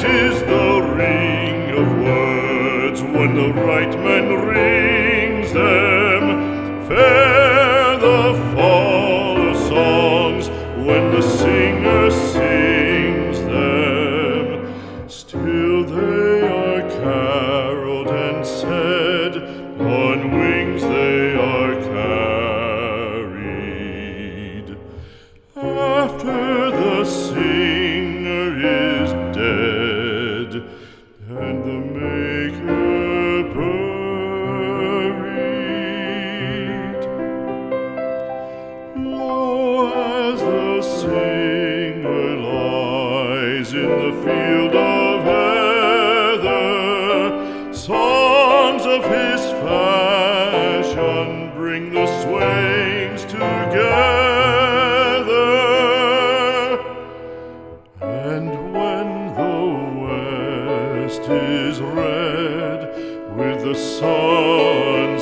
'tis the ring of words when the right man rings them. Fair the fall of songs when the singer sings them. Still they are caroled and said, on wings they are carried. After the singer is dead and the maker buried, lo, as the singer lies in the field of heather, songs of his fashion bring the swains together. And when the west is red with the sunset,